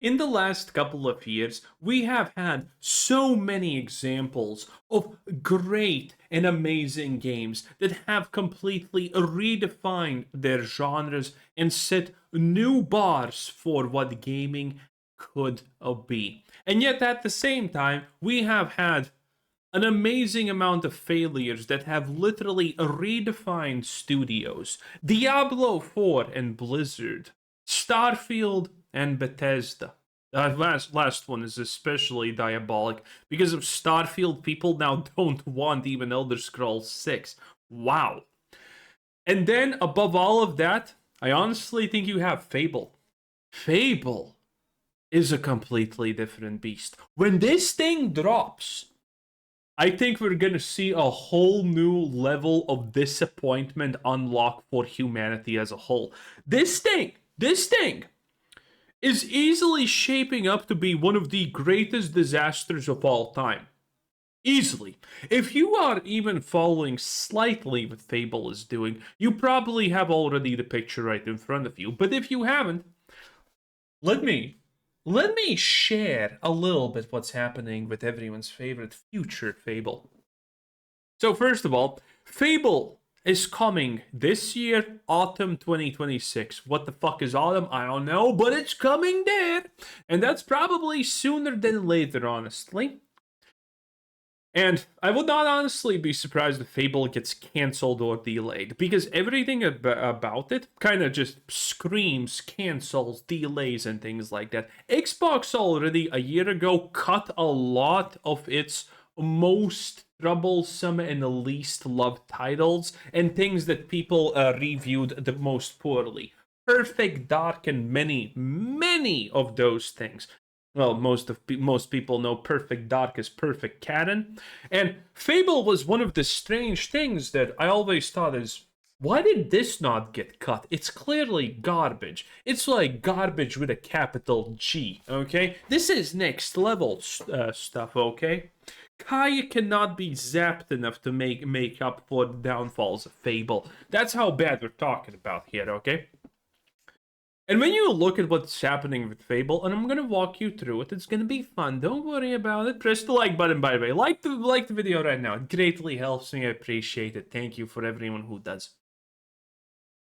In the last couple of years, we have had so many examples of great and amazing games that have completely redefined their genres and set new bars for what gaming could be. And yet, at the same time, we have had an amazing amount of failures that have literally redefined studios. Diablo 4 and Blizzard, Starfield and Bethesda. Last one is especially diabolic because of Starfield. People now don't want even Elder Scrolls 6. Wow. And then above all of that, I honestly think you have Fable. Fable is a completely different beast. When this thing drops, I think we're gonna see a whole new level of disappointment unlock for humanity as a whole. This thing is easily shaping up to be one of the greatest disasters of all time. Easily. If you are even following slightly what Fable is doing, you probably have already the picture right in front of you. But if you haven't, let me let me share a little bit what's happening with everyone's favorite future Fable. So first of all, Fable is coming this year, autumn 2026. What the fuck is autumn? I don't know, but it's coming there. And that's probably sooner than later, honestly. And I would not honestly be surprised if Fable gets cancelled or delayed, because everything about it kind of just screams cancels, delays, and things like that. Xbox already a year ago cut a lot of its most troublesome and least loved titles and things that people reviewed the most poorly. Perfect Dark and many of those things. Well, most people know Perfect Dark is Perfect Canon, and Fable was one of the strange things that I always thought is, why did this not get cut? It's clearly garbage. It's like garbage with a capital G. Okay, this is next level stuff. Okay, Kaya cannot be zapped enough to make up for the downfalls of Fable. That's how bad we're talking about here. Okay. And when you look at what's happening with Fable, and I'm gonna walk you through it, it's gonna be fun. Don't worry about it. Press the like button, by the way. Like the video right now. It greatly helps me. I appreciate it. Thank you for everyone who does.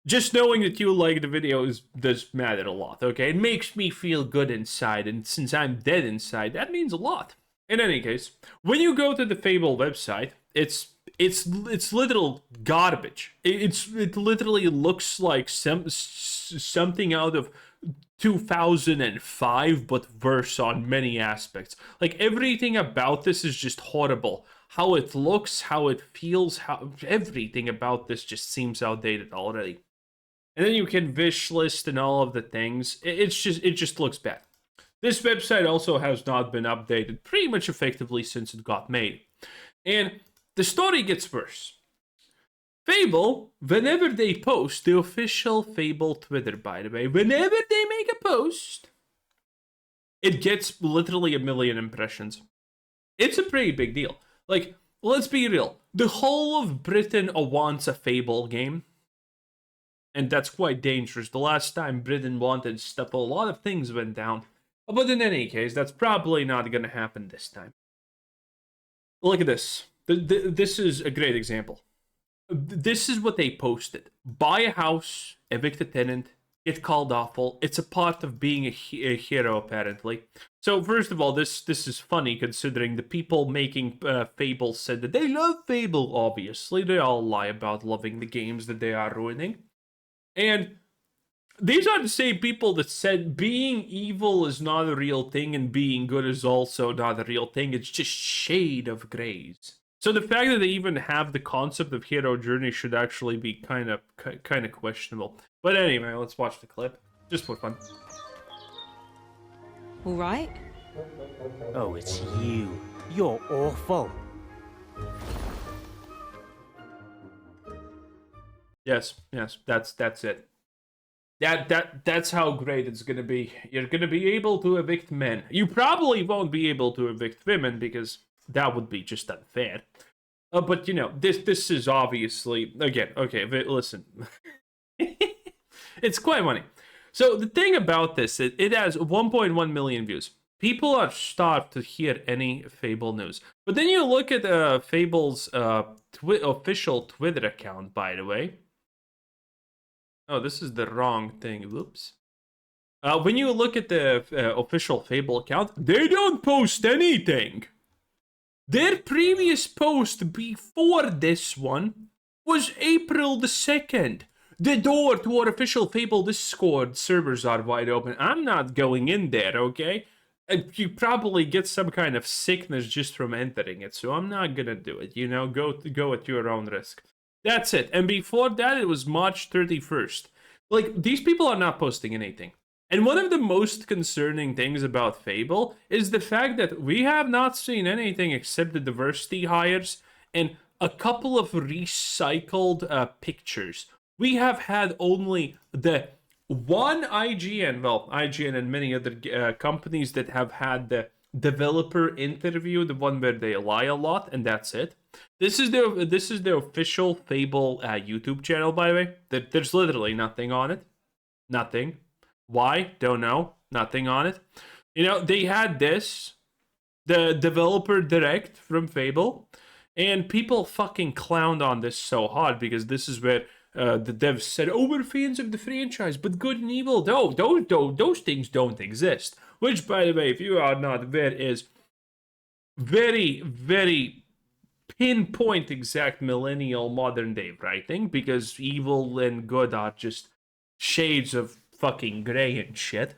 Just knowing that you like the video does matter a lot. Okay, it makes me feel good inside, and since I'm dead inside, that means a lot. In any case, when you go to the Fable website, it's literal garbage. It literally looks like something out of 2005, but worse on many aspects. Like everything about this is just horrible. How it looks, how it feels, how everything about this just seems outdated already. And then you can wish list and all of the things. It just looks bad. This website also has not been updated pretty much effectively since it got made. And the story gets worse. Fable, whenever they post, the official Fable Twitter, by the way, whenever they make a post, it gets literally 1 million impressions. It's a pretty big deal. Like, let's be real. The whole of Britain wants a Fable game. And that's quite dangerous. The last time Britain wanted stuff, a lot of things went down. But in any case, that's probably not going to happen this time. Look at this. This is a great example. This is what they posted. Buy a house, evict a tenant, get called awful. It's a part of being a hero, apparently. So first of all, this is funny considering the people making Fable said that they love Fable, obviously. They all lie about loving the games that they are ruining. And these are the same people that said being evil is not a real thing and being good is also not a real thing. It's just shade of grays. So the fact that they even have the concept of hero journey should actually be kind of questionable. But anyway, let's watch the clip just for fun. All right? Oh, it's you. You're awful. Yes, that's it. That's how great it's gonna be. You're gonna be able to evict men. You probably won't be able to evict women because that would be just unfair. But you know, this is obviously again okay. Listen, it's quite funny. So the thing about this, it has 1.1 million views. People are starved to hear any Fable news. But then you look at Fable's official Twitter account, by the way. Oh, this is the wrong thing. Whoops. When you look at the official Fable account, they don't post anything. Their previous post before this one was April the 2nd. The door to our official Fable Discord servers are wide open. I'm not going in there, okay? You probably get some kind of sickness just from entering it, so I'm not gonna do it. You know, go at your own risk. That's it. And before that, it was March 31st. Like, these people are not posting anything. And one of the most concerning things about Fable is the fact that we have not seen anything except the diversity hires and a couple of recycled pictures. We have had only the one IGN, well, IGN and many other companies that have had the developer interview, the one where they lie a lot, and that's it. This is the official Fable YouTube channel, by the way. There's literally nothing on it. Nothing. Why? Don't know. Nothing on it. You know, they had this, the developer direct from Fable, and people fucking clowned on this so hard because this is where the devs said, "Oh, we're fans of the franchise, but good and evil, those things don't exist." Which, by the way, if you are not aware, is very, very pinpoint exact millennial modern day writing, because evil and good are just shades of fucking gray and shit,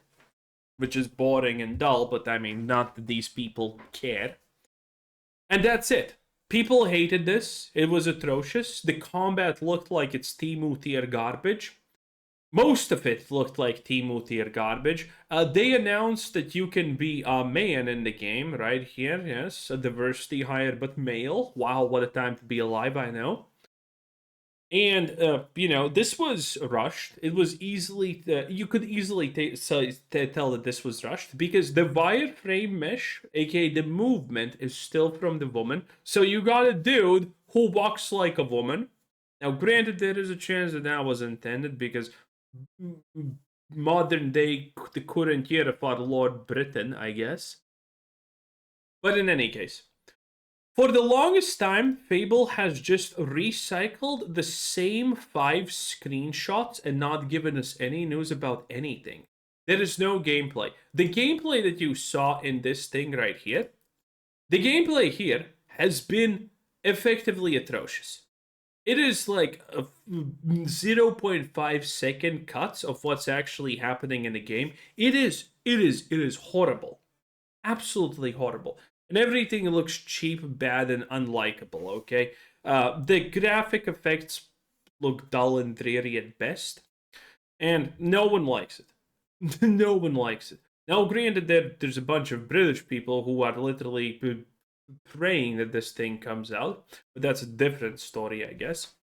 which is boring and dull, but I mean, not that these people care. And that's it. People hated this. It was atrocious. The combat looked like it's Temu tier garbage. Most of it looked like Temu tier garbage. They announced that you can be a man in the game right here. Yes, a diversity hire, but male. Wow, what a time to be alive, I know. And, you know, this was rushed. It was easily, you could easily tell that this was rushed because the wireframe mesh, aka the movement, is still from the woman. So you got a dude who walks like a woman. Now, granted, there is a chance that was intended because modern day, the current year of our Lord Britain, I guess. But in any case, for the longest time, Fable has just recycled the same 5 screenshots and not given us any news about anything. There is no gameplay. The gameplay that you saw in this thing right here, the gameplay here has been effectively atrocious. It is like a 0.5 second cuts of what's actually happening in the game. It is horrible. Absolutely horrible. And everything looks cheap, bad, and unlikable, okay? The graphic effects look dull and dreary at best. And no one likes it. No one likes it. Now, granted, there's a bunch of British people who are literally praying that this thing comes out. But that's a different story, I guess.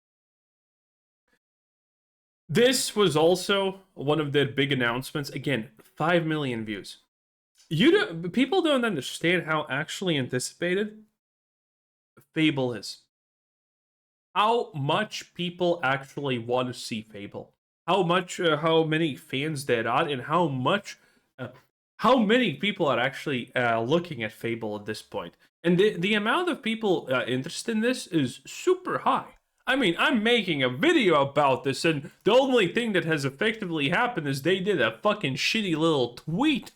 This was also one of their big announcements. Again, 5 million views. People don't understand how actually anticipated Fable is. How much people actually want to see Fable. How many fans there are, and how many people are actually looking at Fable at this point. And the amount of people interested in this is super high. I mean, I'm making a video about this, and the only thing that has effectively happened is they did a fucking shitty little tweet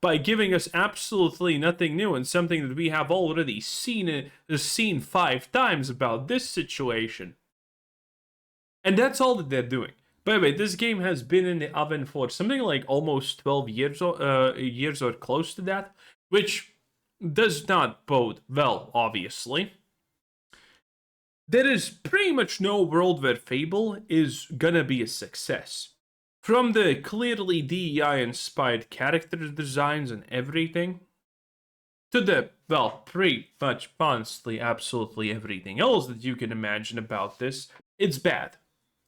by giving us absolutely nothing new and something that we have already seen 5 times about this situation. And that's all that they're doing. By the way, this game has been in the oven for something like almost 12 years or close to that, which does not bode well, obviously. There is pretty much no world where Fable is gonna be a success. From the clearly DEI-inspired character designs and everything, to the, well, pretty much honestly, absolutely everything else that you can imagine about this, it's bad.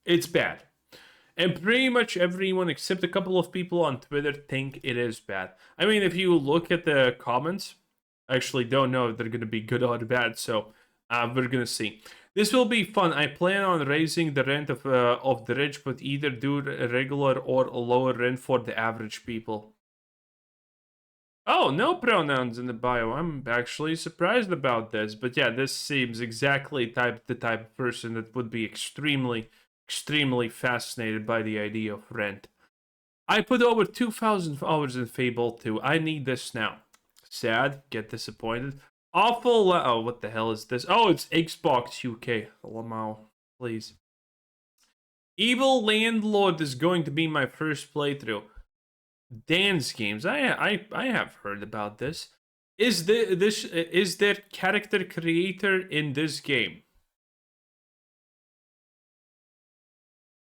It's bad. And pretty much everyone except a couple of people on Twitter think it is bad. I mean, if you look at the comments, I actually don't know if they're going to be good or bad, so we're going to see. This will be fun. I plan on raising the rent of the rich, but either do a regular or a lower rent for the average people. Oh, no pronouns in the bio. I'm actually surprised about this. But yeah, this seems exactly the type of person that would be extremely fascinated by the idea of rent. I put over 2,000 hours in Fable 2. I need this now. Sad, get disappointed. Awful. Oh, what the hell is this? Oh, it's Xbox UK. Lamau, please. Evil Landlord is going to be my first playthrough. Dance games. I have heard about this. Is there character creator in this game?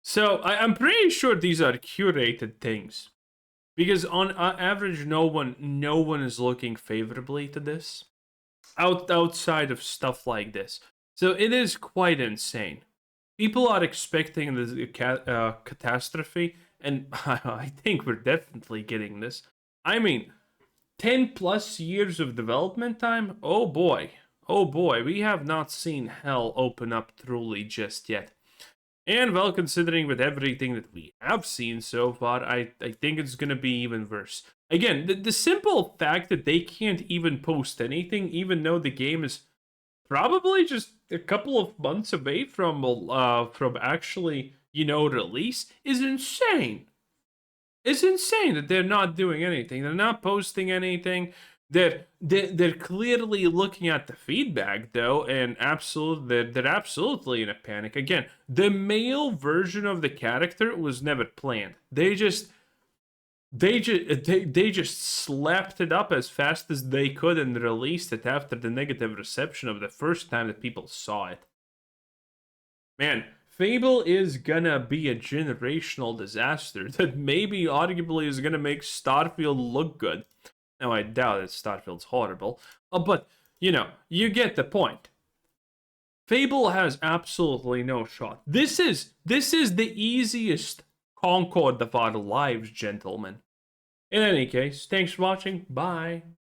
So I'm pretty sure these are curated things, because on average, no one is looking favorably to this, outside of stuff like this. So it is quite insane. People are expecting this catastrophe, and I think we're definitely getting this. I mean, 10 plus years of development time? Oh boy. Oh boy, we have not seen hell open up truly just yet. And well, considering with everything that we have seen so far, I think it's gonna be even worse. Again, the simple fact that they can't even post anything, even though the game is probably just a couple of months away from actually, release, is insane. It's insane that they're not doing anything. They're not posting anything. They're clearly looking at the feedback though, and they're absolutely in a panic. Again, the male version of the character was never planned. They just slapped it up as fast as they could and released it after the negative reception of the first time that people saw it. Man, Fable is gonna be a generational disaster that maybe arguably is gonna make Starfield look good. Now I doubt that Starfield's horrible, but you get the point. Fable has absolutely no shot. This is the easiest Concord of our lives, gentlemen. In any case, thanks for watching. Bye.